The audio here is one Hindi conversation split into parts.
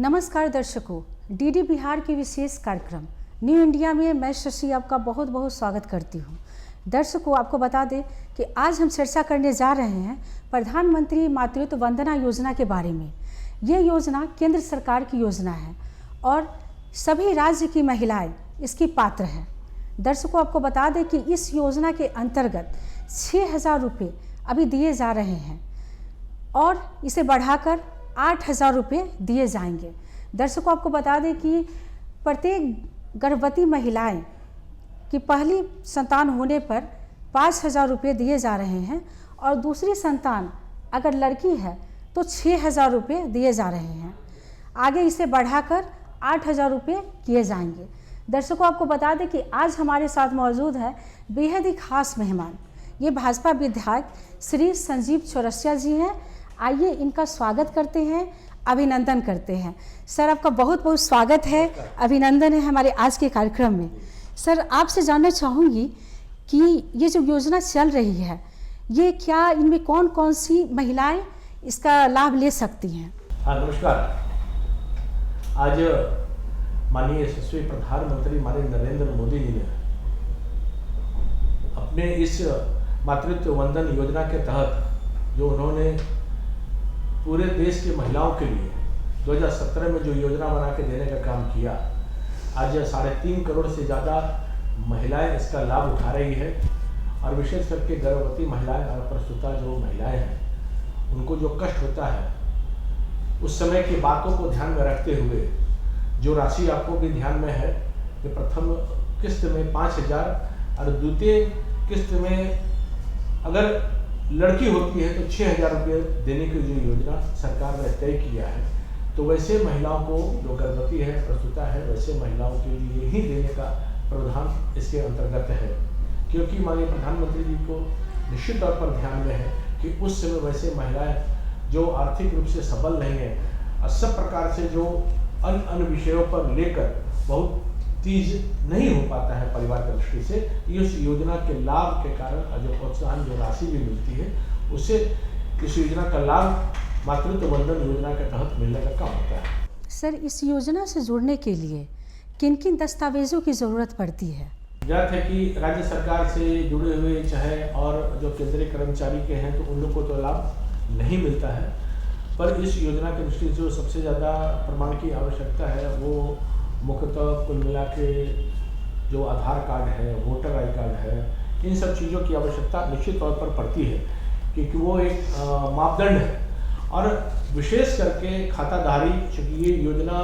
नमस्कार दर्शकों, डीडी बिहार की विशेष कार्यक्रम न्यू इंडिया में मैं शशि आपका बहुत बहुत स्वागत करती हूँ। दर्शकों, आपको बता दें कि आज हम चर्चा करने जा रहे हैं प्रधानमंत्री मातृत्व वंदना योजना के बारे में। ये योजना केंद्र सरकार की योजना है और सभी राज्य की महिलाएं इसकी पात्र हैं। दर्शकों, आपको बता दें कि इस योजना के अंतर्गत 6,000 रुपये अभी दिए जा रहे हैं और इसे बढ़ाकर 8,000 रुपये दिए जाएंगे। दर्शकों, आपको बता दें कि प्रत्येक गर्भवती महिलाएं की पहली संतान होने पर 5,000 रुपये दिए जा रहे हैं और दूसरी संतान अगर लड़की है तो 6,000 रुपये दिए जा रहे हैं। आगे इसे बढ़ाकर 8,000 रुपये किए जाएंगे। दर्शकों, आपको बता दें कि आज हमारे साथ मौजूद है बेहद ही खास मेहमान। ये भाजपा विधायक श्री संजीव चौरसिया जी हैं। आइए इनका स्वागत करते हैं, अभिनंदन करते हैं। सर, आपका बहुत बहुत स्वागत है, अभिनंदन है हमारे आज के कार्यक्रम में। सर, आपसे जानना चाहूँगी कि ये जो योजना चल रही है, ये क्या इनमें कौन कौन सी महिलाएं इसका लाभ ले सकती हैं? हाँ, नमस्कार। आज माननीय यशस्वी प्रधानमंत्री माननीय नरेंद्र मोदी जी ने अपने इस मातृत्व वंदन योजना के तहत जो उन्होंने पूरे देश की महिलाओं के लिए 2017 में जो योजना बना के देने का काम किया, आज 3.5 करोड़ से ज़्यादा महिलाएं इसका लाभ उठा रही है। और विशेष करके गर्भवती महिलाएं और प्रसूता जो महिलाएं हैं, उनको जो कष्ट होता है उस समय की बातों को ध्यान में रखते हुए जो राशि आपको भी ध्यान में है कि प्रथम किस्त में 5,000 और द्वितीय किस्त में अगर लड़की होती है तो 6,000 रुपये देने की जो योजना सरकार ने तय किया है, तो वैसे महिलाओं को जो गर्भवती है, प्रसूता है, वैसे महिलाओं के लिए ही देने का प्रावधान इसके अंतर्गत है। क्योंकि माननीय प्रधानमंत्री जी को निश्चित तौर पर ध्यान में है कि उस समय वैसे महिलाएं जो आर्थिक रूप से सबल नहीं है और सब प्रकार से जो अन्य विषयों पर लेकर बहुत तीज नहीं हो पाता है परिवार की दृष्टि से, इस योजना के लाभ के कारण जो प्रोत्साहन जो राशि भी मिलती है उससे इस योजना का लाभ मातृत्व वंदन योजना के तहत मिलने का काम होता है। सर, इस योजना से जुड़ने के लिए किन किन दस्तावेजों की ज़रूरत पड़ती है? ज्ञात है कि राज्य सरकार से जुड़े हुए चाहे और जो केंद्रीय कर्मचारी के हैं तो उन लोग को तो लाभ नहीं मिलता है, पर इस योजना की दृष्टि से जो सबसे ज़्यादा प्रमाण की आवश्यकता है वो मुख्यतः कुल मिला के जो आधार कार्ड है, वोटर आई कार्ड है, इन सब चीज़ों की आवश्यकता निश्चित तौर पर पड़ती है क्योंकि वो एक मापदंड है। और विशेष करके खाताधारी, चूँकि ये योजना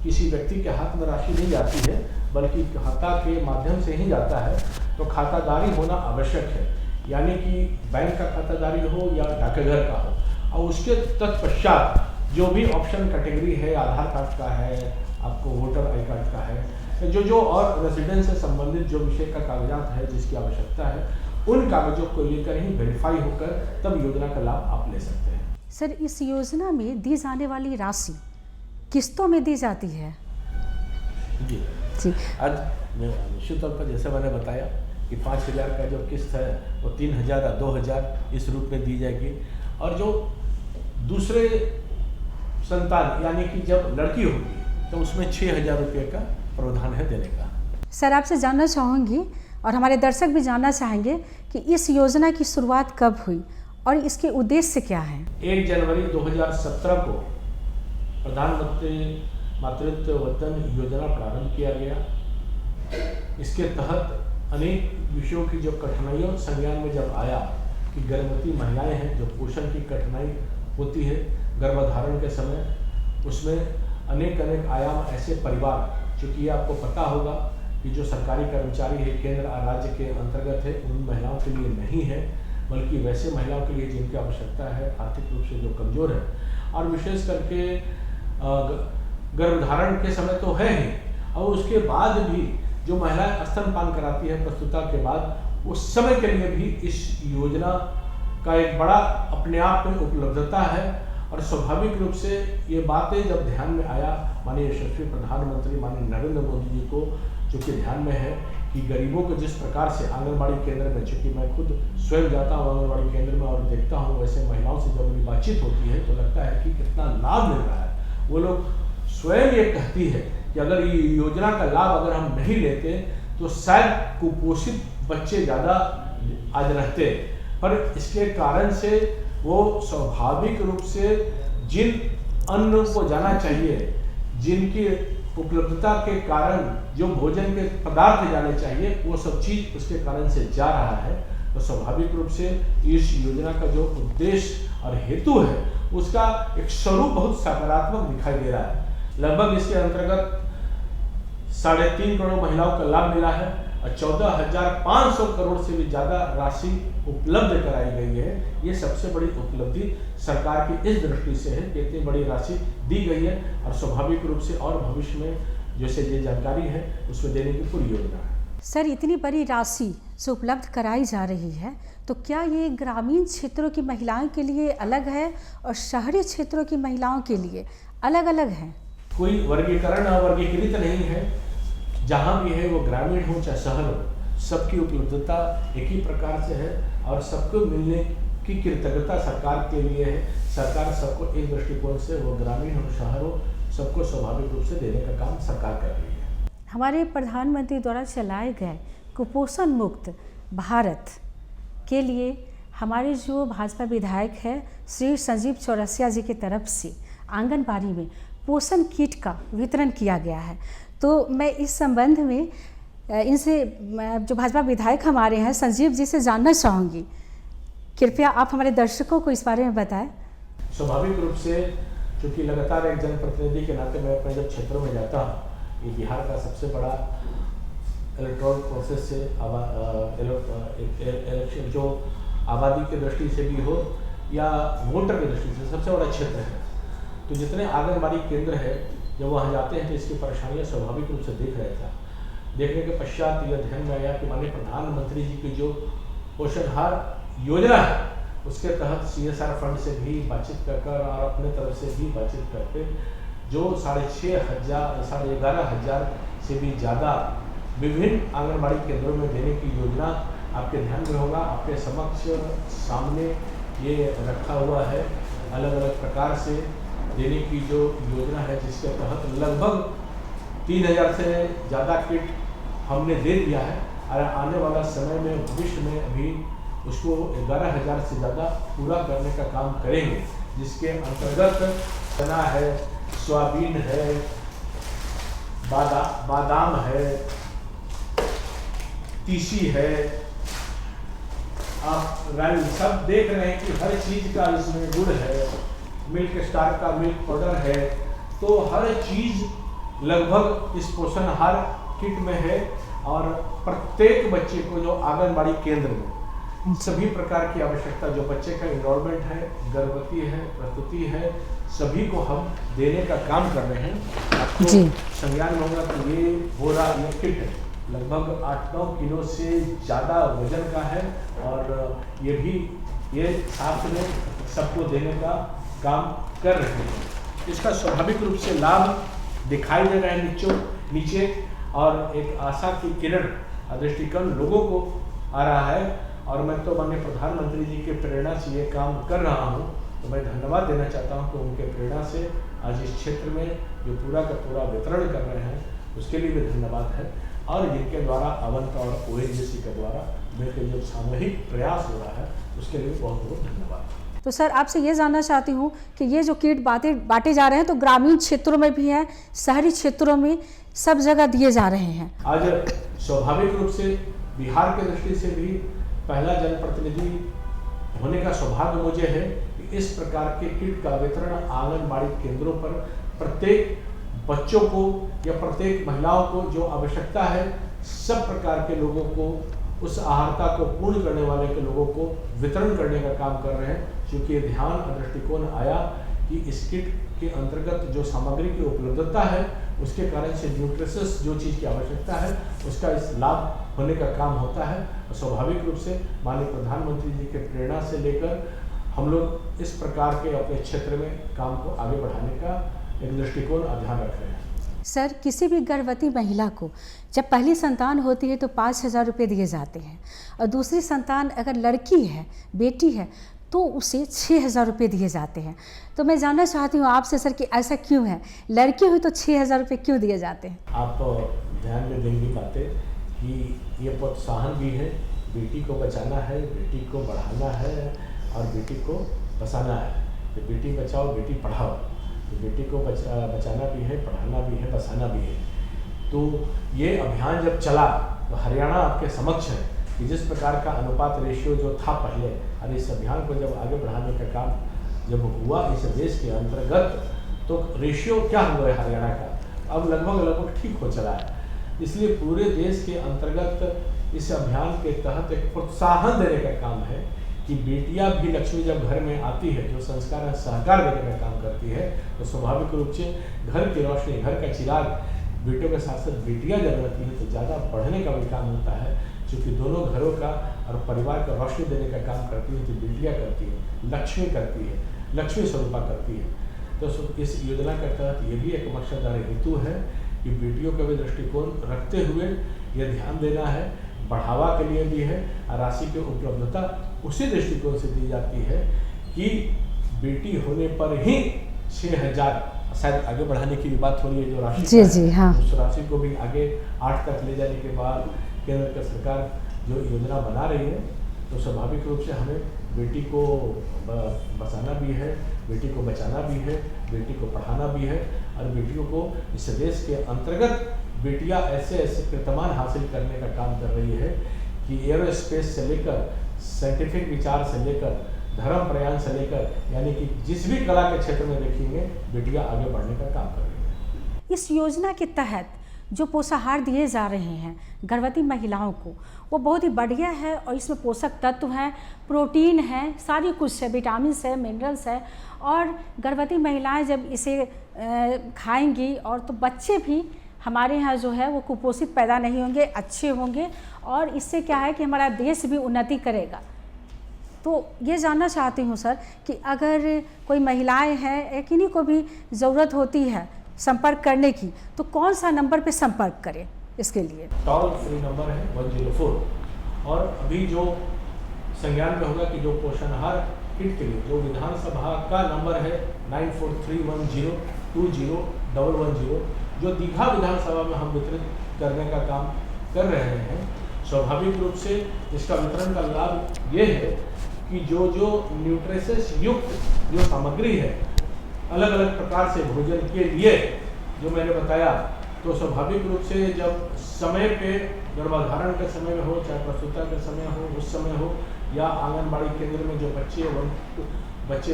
किसी व्यक्ति के हाथ में राशि नहीं जाती है बल्कि खाता के माध्यम से ही जाता है, तो खाताधारी होना आवश्यक है। यानी कि बैंक का खाताधारी हो या डाकघर का हो, और उसके तत्पश्चात जो भी ऑप्शन कैटेगरी है, आधार कार्ड का है, आपको वोटर आई कार्ड का है, जो और रेजिडेंस से संबंधित जो विषय का कागजात है जिसकी आवश्यकता है, उन कागजों को लेकर ही वेरीफाई होकर तब योजना का लाभ आप ले सकते हैं। सर, इस योजना में दी जाने वाली राशि किस्तों में दी जाती है? जी, आज निश्चित तौर पर जैसे मैंने बताया कि 5,000 का जो किस्त है वो 3,000 और 2,000 इस रूप में दी जाएगी। और जो दूसरे संतान यानी कि जब लड़की होगी तो उसमें 6,000 रुपये का प्रावधान है देने का। सर, आपसे जानना चाहूँगी और हमारे दर्शक भी जानना चाहेंगे कि इस योजना की शुरुआत कब हुई और इसके उद्देश्य क्या हैं? 1 जनवरी 2017 को प्रधानमंत्री मातृत्व वंदन योजना प्रारंभ किया गया। इसके तहत अनेक विषयों की जो कठिनाइयों संज्ञान में जब आया कि गर्भवती महिलाएं हैं जो पोषण की कठिनाई होती है गर्भधारण के समय, उसमें अनेक आयाम ऐसे परिवार, चूँकि ये आपको पता होगा कि जो सरकारी कर्मचारी है केंद्र और राज्य के अंतर्गत है, उन महिलाओं के लिए नहीं है बल्कि वैसे महिलाओं के लिए जिनकी आवश्यकता है आर्थिक रूप से जो कमज़ोर है और विशेष करके गर्भधारण के समय तो है ही, और उसके बाद भी जो महिलाएं स्तनपान कराती है प्रसूता के बाद, उस समय के लिए भी इस योजना का एक बड़ा अपने आप में उपलब्धता है। और स्वाभाविक रूप से ये बातें जब ध्यान में आया माननीय यशस्वी प्रधानमंत्री माननीय नरेंद्र मोदी जी को, जो कि ध्यान में है कि गरीबों को जिस प्रकार से आंगनबाड़ी केंद्र में, चूँकि मैं खुद स्वयं जाता हूँ आंगनबाड़ी केंद्र में और देखता हूँ वैसे महिलाओं से जब मेरी बातचीत होती है तो लगता है कि कितना लाभ मिल रहा है। वो लोग स्वयं ये कहती है कि अगर ये योजना का लाभ अगर हम नहीं लेते तो शायद कुपोषित बच्चे ज़्यादा आज रहते, पर इसके कारण से वो स्वाभाविक रूप से जिन अन्न को जाना चाहिए, जिनकी उपलब्धता के कारण जो भोजन के पदार्थ जाने चाहिए, वो सब चीज़ उसके कारण से जा रहा है। तो स्वाभाविक रूप से इस योजना का जो उद्देश्य और हेतु है उसका एक स्वरूप बहुत सकारात्मक दिखाई दे रहा है। लगभग इसके अंतर्गत 3.5 करोड़ महिलाओं का लाभ मिला है और 14,500 करोड़ से भी ज़्यादा राशि उपलब्ध कराई गई है। ये सबसे बड़ी उपलब्धि सरकार की इस दृष्टि से है कि इतनी बड़ी राशि दी गई है और स्वाभाविक रूप से और भविष्य में जैसे ये जानकारी है उसमें देने की पूरी योजना है। सर, इतनी बड़ी राशि जो उपलब्ध कराई जा रही है, तो क्या ये ग्रामीण क्षेत्रों की महिलाओं के लिए अलग है और शहरी क्षेत्रों की महिलाओं के लिए अलग अलग है? कोई वर्गीकरण अवर्गीकृत नहीं है। जहाँ भी है वो ग्रामीण हो चाहे शहर हो, सबकी उपलब्धता एक ही प्रकार से है और सबको मिलने की कृतज्ञता सरकार के लिए है। सरकार सबको एक दृष्टिकोण से, वो ग्रामीण हो शहर हो, सबको स्वाभाविक रूप से देने का काम सरकार कर रही है। हमारे प्रधानमंत्री द्वारा चलाए गए कुपोषण मुक्त भारत के लिए हमारे जो भाजपा विधायक है श्री संजीव चौरसिया जी की तरफ से आंगनबाड़ी में पोषण किट का वितरण किया गया है। तो मैं इस संबंध में इनसे जो भाजपा विधायक हमारे हैं संजीव जी से जानना चाहूँगी, कृपया आप हमारे दर्शकों को इस बारे में बताएं। स्वाभाविक रूप से क्योंकि लगातार एक जनप्रतिनिधि के नाते मैं अपने जब क्षेत्रों में जाता हूँ, ये बिहार का सबसे बड़ा इलेक्ट्रॉल प्रोसेस से इलेक्शन जो आबादी की दृष्टि से भी हो या वोटर की दृष्टि से सबसे बड़ा क्षेत्र है। तो जितने आंगनबाड़ी केंद्र है जब वहाँ जाते हैं तो इसकी परेशानियाँ स्वाभाविक रूप से देख रहे थे। देखने के पश्चात यह ध्यान में आया कि माननीय प्रधानमंत्री जी की जो पोषणहार योजना है उसके तहत CSR फंड से भी बातचीत कर और अपने तरफ से भी बातचीत करके जो 11,500 से भी ज़्यादा विभिन्न आंगनबाड़ी केंद्रों में देने की योजना आपके ध्यान में होगा। आपके समक्ष सामने ये रखा हुआ है। अलग अलग प्रकार से देने की जो योजना है जिसके तहत लगभग 3,000 से ज़्यादा किट हमने दे दिया है और आने वाला समय में भविष्य में अभी उसको 11,000 से ज़्यादा पूरा करने का काम करेंगे, जिसके अंतर्गत चना है, सोयाबीन है, बादाम है, तीसी है। आप सब देख रहे हैं कि हर चीज़ का इसमें गुड़ है, मिल्क स्टार का मिल्क पाउडर है। तो हर चीज़ लगभग इस पोषण आहार किट में है और प्रत्येक बच्चे को जो आंगनबाड़ी केंद्र में सभी प्रकार की आवश्यकता जो बच्चे का इनरोलमेंट है, गर्भवती है, प्रसूति है, सभी को हम देने का काम कर रहे हैं। आपको संज्ञान में होगा कि ये बोरा ये किट है लगभग 8-9 किलो से ज़्यादा वजन का है और ये साथ में सबको देने का काम कर रहे हैं। इसका स्वाभाविक रूप से लाभ दिखाई दे रहा है नीचे और एक आशा की किरण दृष्टिकोण लोगों को आ रहा है। और मैं तो माननीय प्रधानमंत्री जी के प्रेरणा से ये काम कर रहा हूँ, तो मैं धन्यवाद देना चाहता हूँ कि उनके प्रेरणा से आज इस क्षेत्र में जो पूरा का पूरा वितरण कर रहे हैं उसके लिए भी धन्यवाद है। और जिनके द्वारा अवंत और ONGC के द्वारा मिलकर जो सामूहिक प्रयास हो रहा है उसके लिए बहुत बहुत धन्यवाद। तो सर आपसे ये जानना चाहती हूँ कि ये जो किट बांटे जा रहे हैं तो ग्रामीण क्षेत्रों में भी है, शहरी क्षेत्रों में सब जगह दिए जा रहे हैं। आज स्वाभाविक रूप से बिहार की दृष्टि से भी पहला जनप्रतिनिधि होने का सौभाग्य मुझे है कि इस प्रकार के किट का वितरण आंगनबाड़ी केंद्रों पर प्रत्येक बच्चों को या प्रत्येक महिलाओं को जो आवश्यकता है सब प्रकार के लोगों को उस आहारता को पूर्ण करने वाले के लोगों को वितरण करने का काम कर रहे हैं। क्योंकि ध्यान और दृष्टिकोण आया कि इस किट के अंतर्गत जो सामग्री की उपलब्धता है उसके कारण से न्यूट्रिशस जो चीज़ की आवश्यकता है उसका इस लाभ होने का काम होता है। और स्वाभाविक रूप से माननीय प्रधानमंत्री जी के प्रेरणा से लेकर हम लोग इस प्रकार के अपने क्षेत्र में काम को आगे बढ़ाने का एक दृष्टिकोण ध्यान रख रहे हैं। सर किसी भी गर्भवती महिला को जब पहली संतान होती है तो 5,000 रुपये दिए जाते हैं और दूसरी संतान अगर लड़की है, बेटी है, तो उसे 6,000 रुपये दिए जाते हैं। तो मैं जानना चाहती हूँ आपसे सर कि ऐसा क्यों है, लड़की हुई तो 6,000 रुपये क्यों दिए जाते हैं? आप ध्यान में देंगी बातें कि ये प्रोत्साहन भी है, बेटी को बचाना है, बेटी को बढ़ाना है और बेटी को बसाना है। तो बेटी बचाओ बेटी पढ़ाओ, तो बेटी को बचाना भी है, पढ़ाना भी है, बसाना भी है। तो ये अभियान जब चला तो हरियाणा आपके समक्ष है कि जिस प्रकार का अनुपात रेशियो जो था पहले, और इस अभियान को जब आगे बढ़ाने का काम जब हुआ इस देश के अंतर्गत, तो रेशियो क्या हुआ है हरियाणा का, अब लगभग ठीक हो चला है। इसलिए पूरे देश के अंतर्गत इस अभियान के तहत एक प्रोत्साहन देने का काम है कि बेटियां भी लक्ष्मी जब घर में आती है, जो संस्कार सहकार देने का काम करती है, तो स्वाभाविक रूप से घर की रोशनी, घर का चिराग बेटों के साथ साथ बेटियां जब रहती हैं तो ज़्यादा पढ़ने का भी काम होता है, क्योंकि दोनों घरों का और परिवार को रोशनी देने का काम करती है तो बेटियाँ करती है, लक्ष्मी करती है, लक्ष्मी स्वरूपा करती है। तो इस योजना के तहत ये भी एक मकसद और हेतु है कि बेटियों का भी दृष्टिकोण रखते हुए ये ध्यान देना है, बढ़ावा के लिए भी है, और राशि की उपलब्धता उसी दृष्टिकोण से दी जाती है कि बेटी होने पर ही 6,000, शायद आगे बढ़ाने की भी बात हो रही है जो राशि जी हाँ, उस राशि को भी आगे 8 तक ले जाने के बाद केंद्र की सरकार जो योजना बना रही है, तो स्वाभाविक रूप से हमें बेटी को बचाना भी है, बेटी को बचाना भी है, बेटी को पढ़ाना भी है, और बेटियों को इस देश के अंतर्गत बेटियां ऐसे कीर्तिमान हासिल करने का काम कर रही है कि एरोस्पेस से लेकर साइंटिफिक विचार से लेकर धर्म प्रयाण से लेकर, यानी कि जिस भी कला के क्षेत्र में देखेंगे बेटियां आगे बढ़ने का काम कर रही है। इस योजना के तहत जो पोषाहार दिए जा रहे हैं गर्भवती महिलाओं को, वो बहुत ही बढ़िया है और इसमें पोषक तत्व हैं, प्रोटीन है, सारी कुछ है, विटामिन है, मिनरल्स है, और गर्भवती महिलाएं जब इसे खाएंगी और तो बच्चे भी हमारे यहाँ जो है वो कुपोषित पैदा नहीं होंगे, अच्छे होंगे, और इससे क्या है कि हमारा देश भी उन्नति करेगा। तो ये जानना चाहती हूँ सर कि अगर कोई महिलाएं हैं, किन्हीं को भी ज़रूरत होती है संपर्क करने की, तो कौन सा नंबर पे संपर्क करें इसके लिए? टोल फ्री नंबर है 104, और अभी जो संज्ञान में होगा कि जो पोषणाहार किट के लिए जो विधानसभा का नंबर है 9431020110, जो दीघा विधानसभा में हम वितरित करने का काम कर रहे हैं। स्वाभाविक रूप से इसका वितरण का लाभ ये है कि जो न्यूट्रिशंस युक्त जो सामग्री है अलग अलग प्रकार से भोजन के लिए जो मैंने बताया, तो स्वाभाविक रूप से जब समय पे गर्भधारण के समय में हो, चाहे प्रसूता के समय हो, उस समय हो, या आंगनबाड़ी केंद्र में जो बच्चे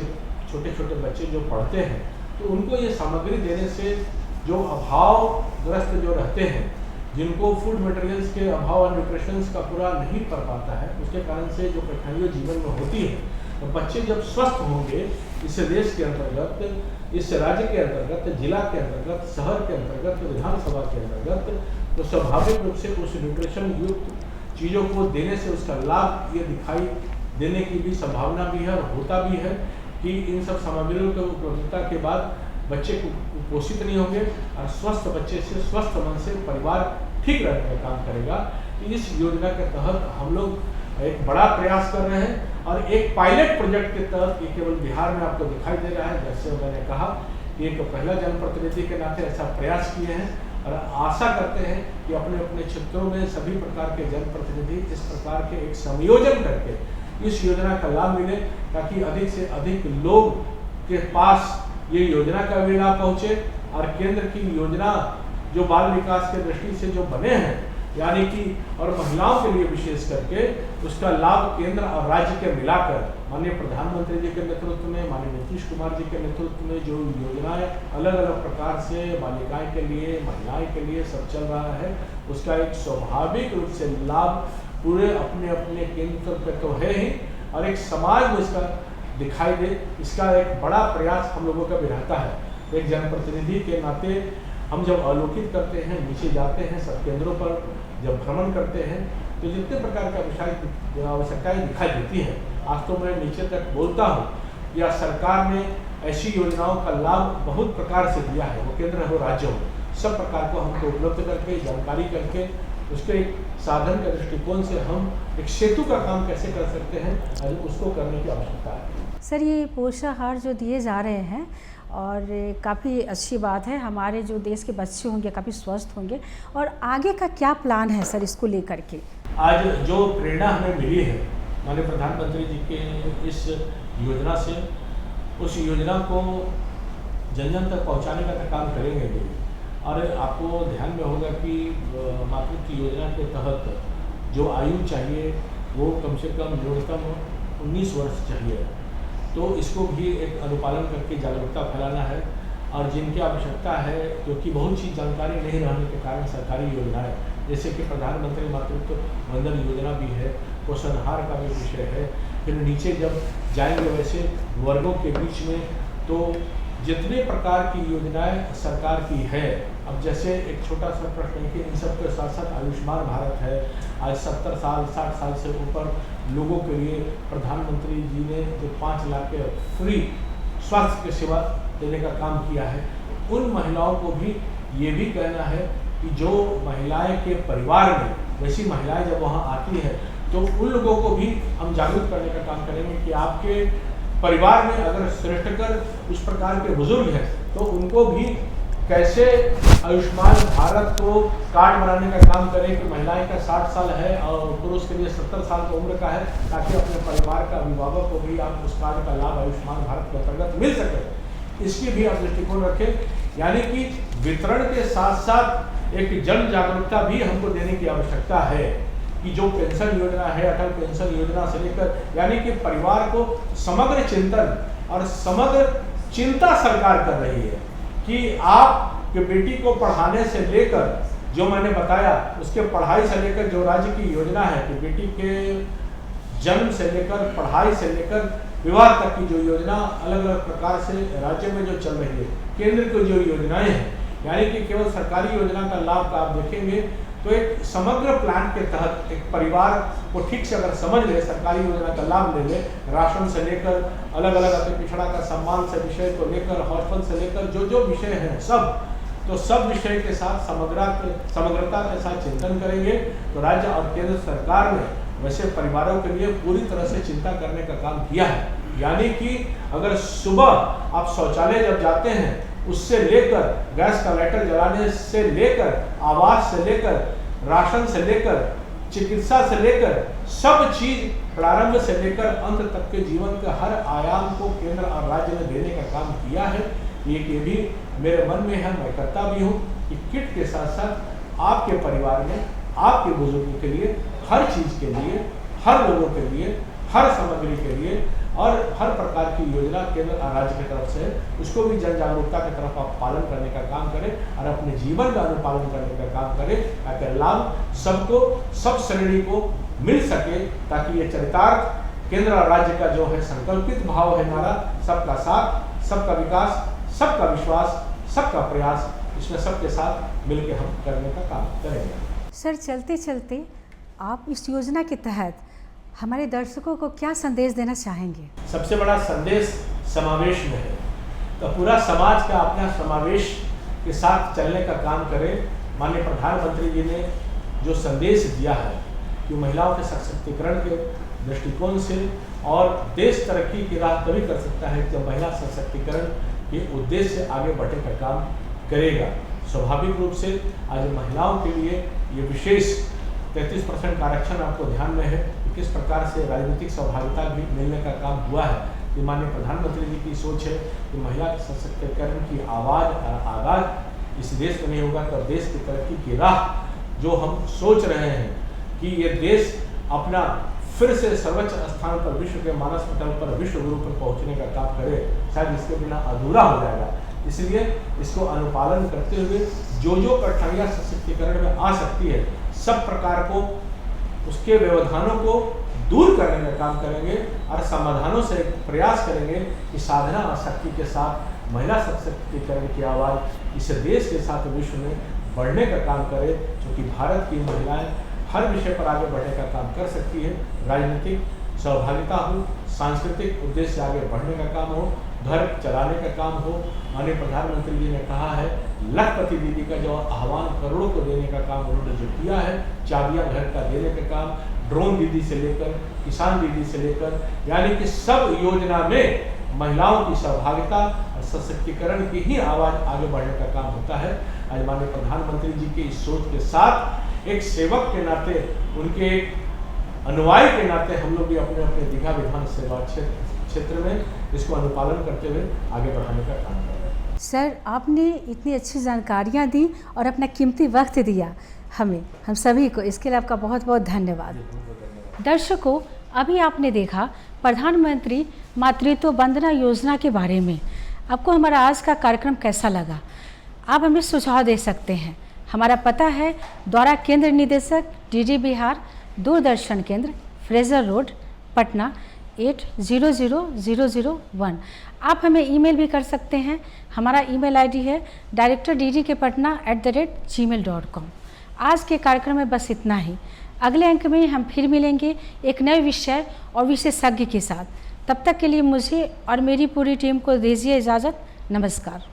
छोटे छोटे बच्चे जो पढ़ते हैं, तो उनको ये सामग्री देने से जो अभावग्रस्त जो रहते हैं, जिनको फूड मटेरियल्स के अभाव और न्यूट्रिशंस का पूरा नहीं कर पाता है, उसके कारण से जो कठिनाइयाँ जीवन में होती है, तो बच्चे जब स्वस्थ होंगे इस देश के अंतर्गत, इस राज्य के अंतर्गत, जिला के अंतर्गत, शहर के अंतर्गत, विधानसभा के अंतर्गत, तो स्वाभाविक रूप से उस न्यूट्रिशन युक्त चीज़ों को देने से उसका लाभ ये दिखाई देने की भी संभावना भी है, और होता भी है कि इन सब सामग्रियों की उपलब्धता के बाद बच्चे कुपोषित नहीं होंगे, और स्वस्थ बच्चे से, स्वस्थ मन से परिवार ठीक रहने का काम करेगा। तो इस योजना के तहत हम लोग एक बड़ा प्रयास कर रहे हैं, और एक पायलट प्रोजेक्ट के तहत ये केवल बिहार में आपको दिखाई दे रहा है। जैसे मैंने कहा कि एक पहला जनप्रतिनिधि के नाते ऐसा प्रयास किए हैं, और आशा करते हैं कि अपने अपने क्षेत्रों में सभी प्रकार के जनप्रतिनिधि इस प्रकार के एक संयोजन करके इस योजना का लाभ मिले, ताकि अधिक से अधिक लोग के पास ये योजना का भी लाभ पहुँचे, और केंद्र की योजना जो बाल विकास के दृष्टि से जो बने हैं, यानी कि और महिलाओं के लिए विशेष करके उसका लाभ केंद्र और राज्य के मिलाकर माननीय प्रधानमंत्री जी के नेतृत्व में, माननीय नीतीश कुमार जी के नेतृत्व में जो योजनाएं अलग अलग प्रकार से बालिकाएं के लिए, महिलाएं के लिए सब चल रहा है, उसका एक स्वाभाविक रूप से लाभ पूरे अपने अपने केंद्र पे तो है ही, और एक समाज में इसका दिखाई दे, इसका एक बड़ा प्रयास हम लोगों का भी रहता है। एक जनप्रतिनिधि के नाते हम जब अवलोकित करते हैं, नीचे जाते हैं, सब केंद्रों पर जब भ्रमण करते हैं, तो जितने प्रकार का विषय आवश्यकताएं दिखाई देती है, आज तो मैं नीचे तक बोलता हूँ, या सरकार ने ऐसी योजनाओं का लाभ बहुत प्रकार से दिया है, वो केंद्र हो राज्य हो, सब प्रकार को हमको उपलब्ध करके, जानकारी करके उसके एक साधन के दृष्टिकोण से हम एक सेतु का काम कैसे कर सकते हैं, उसको करने की आवश्यकता है। सर, ये पोषाहार जो दिए जा रहे हैं और काफ़ी अच्छी बात है, हमारे जो देश के बच्चे होंगे काफ़ी स्वस्थ होंगे, और आगे का क्या प्लान है सर इसको लेकर के? आज जो प्रेरणा हमें मिली है माननीय प्रधानमंत्री जी के इस योजना से, उस योजना को जन जन तक पहुंचाने का काम करेंगे भी। और आपको ध्यान में होगा कि मातृत्व योजना के तहत जो आयु चाहिए वो कम से कम न्यूनतम 19 वर्ष चाहिए, तो इसको भी एक अनुपालन करके जागरूकता फैलाना है। और जिनकी आवश्यकता है, क्योंकि बहुत सी जानकारी नहीं रहने के कारण सरकारी योजनाएं जैसे कि प्रधानमंत्री मातृत्व वंदन योजना भी है, पोषणाहार का भी विषय है, फिर नीचे जब जाएंगे वैसे वर्गों के बीच में तो जितने प्रकार की योजनाएं सरकार की है, अब जैसे एक छोटा सा प्रश्न है कि इन सब के साथ साथ आयुष्मान भारत है। आज 70 साल 60 साल से ऊपर लोगों के लिए प्रधानमंत्री जी ने जो 5 लाख के फ्री स्वास्थ्य की सेवा देने का काम किया है, उन महिलाओं को भी ये भी कहना है कि जो महिलाएं के परिवार में वैसी महिलाएं जब वहाँ आती है तो उन लोगों को भी हम जागरूक करने का काम करेंगे कि आपके परिवार में अगर श्रेष्ठकर उस प्रकार के बुजुर्ग हैं तो उनको भी कैसे आयुष्मान भारत को कार्ड बनाने का काम करें कि महिलाएं का 60 साल है और पुरुष के लिए 70 साल की उम्र का है, ताकि अपने परिवार का अभिभावक को भी आप उस कार्ड का लाभ आयुष्मान भारत के अंतर्गत मिल सके, इसकी भी आप दृष्टिकोण रखें। यानी कि वितरण के साथ साथ एक जन जागरूकता भी हमको देने की आवश्यकता है कि जो पेंशन योजना है, अटल पेंशन योजना से लेकर, यानी कि परिवार को समग्र चिंतन और समग्र चिंता सरकार कर रही है कि आपके बेटी को पढ़ाने से लेकर, जो मैंने बताया उसके पढ़ाई से लेकर जो राज्य की योजना है कि बेटी के जन्म से लेकर पढ़ाई से लेकर विवाह तक की जो योजना अलग अलग प्रकार से राज्य में जो चल रही है, केंद्र की जो योजनाएं हैं, यानी कि केवल सरकारी योजना का लाभ का आप देखेंगे तो एक समग्र प्लान के तहत एक परिवार को ठीक से अगर समझ ले, सरकारी योजना का लाभ ले ले, राशन से लेकर अलग अलग अति पिछड़ा का सम्मान से विषय को लेकर, हॉस्टल से लेकर जो जो विषय हैं सब विषय के साथ समग्रता के साथ चिंतन करेंगे तो राज्य और केंद्र सरकार ने वैसे परिवारों के लिए पूरी तरह से चिंता करने का काम किया है। यानी कि अगर सुबह आप शौचालय जब जाते हैं उससे लेकर गैस का लाइटर जलाने से लेकर, आवास से लेकर, राशन से लेकर, चिकित्सा से लेकर, सब चीज प्रारंभ से लेकर अंत तक के जीवन के हर आयाम को केंद्र और राज्य ने देने का काम किया है। ये भी मेरे मन में है, मैं करता भी हूँ कि किट के साथ साथ आपके परिवार में आपके बुजुर्गों के लिए, हर चीज के लिए, हर लोगों के लिए, हर सामग्री के लिए और हर प्रकार की योजना केंद्र और राज्य की तरफ से, उसको भी जन जागरूकता की तरफ आप पालन करने का काम करें और अपने जीवन में अनुपालन करने का काम करें, ताकि लाभ सबको, सब श्रेणी को मिल सके, ताकि ये चरितार्थ केंद्र और राज्य का जो है संकल्पित भाव है हमारा, सबका साथ, सबका विकास, सबका विश्वास, सबका प्रयास, इसमें सबके साथ मिलकर हम करने का काम करेंगे। सर, चलते चलते आप इस योजना के तहत हमारे दर्शकों को क्या संदेश देना चाहेंगे? सबसे बड़ा संदेश समावेश में है, तो पूरा समाज का अपना समावेश के साथ चलने का काम करें। माननीय प्रधानमंत्री जी ने जो संदेश दिया है कि महिलाओं के सशक्तिकरण के दृष्टिकोण से, और देश तरक्की की राह तभी कर सकता है जब महिला सशक्तिकरण के उद्देश्य से आगे बढ़ने का काम करेगा। स्वाभाविक रूप से आज महिलाओं के लिए ये विशेष 33% आरक्षण आपको ध्यान में है कि किस प्रकार से राजनीतिक सहभागिता भी मिलने का काम हुआ है। कि माननीय प्रधानमंत्री जी की सोच है कि महिला के सशक्तिकरण की आवाज़ और आगाज इस देश में नहीं होगा तो देश की तरक्की की राह जो हम सोच रहे हैं कि ये देश अपना फिर से सर्वोच्च स्थान पर, विश्व के मानस पटल पर, विश्व गुरु पर पहुंचने का काम करे, शायद इसके बिना अधूरा हो जाएगा। इसलिए इसको अनुपालन करते हुए जो जो कठिनाइयाँ सशक्तिकरण में आ सकती है, सब प्रकार को उसके व्यवधानों को दूर करने का काम करेंगे और समाधानों से प्रयास करेंगे कि साधना और शक्ति के साथ महिला सशक्तिकरण की आवाज़ इस देश के साथ विश्व में बढ़ने का काम करे, क्योंकि भारत की महिलाएं हर विषय पर आगे बढ़ने का काम कर सकती है। राजनीतिक, सहभागिता हो, सांस्कृतिक उद्देश्य से आगे बढ़ने का काम हो, घर चलाने का काम हो। माननीय प्रधानमंत्री जी ने कहा है, लखपति दीदी का जो आह्वान करोड़ों को देने का काम उन्होंने जो किया है, चाबियां घर का देने का काम, ड्रोन दीदी से लेकर किसान दीदी से लेकर, यानी कि सब योजना में महिलाओं की सहभागिता और सशक्तिकरण की ही आवाज़ आगे बढ़ने का काम होता है। आज माननीय प्रधानमंत्री जी की इस सोच के साथ एक सेवक के नाते, उनके अनुयायी के नाते हम लोग भी अपने अपने दीघा विधानसभा क्षेत्र में इसको अनुपालन करते हुए आगे बढ़ाने का काम कर रहे हैं। सर, आपने इतनी अच्छी जानकारियाँ दी और अपना कीमती वक्त दिया हमें, हम सभी को, इसके लिए आपका बहुत बहुत धन्यवाद। दर्शकों, अभी आपने देखा प्रधानमंत्री मातृत्व वंदना योजना के बारे में। आपको हमारा आज का कार्यक्रम कैसा लगा? आप हमें सुझाव दे सकते हैं। हमारा पता है द्वारा केंद्र निदेशक डीडी बिहार, दूरदर्शन केंद्र, फ्रेजर रोड, पटना 800001। आप हमें ईमेल भी कर सकते हैं। हमारा ईमेल आईडी है directorddkpatna@gmail.com। आज के कार्यक्रम में बस इतना ही। अगले अंक में हम फिर मिलेंगे एक नए विषय और विशेषज्ञ के साथ। तब तक के लिए मुझे और मेरी पूरी टीम को दीजिए इजाज़त। नमस्कार।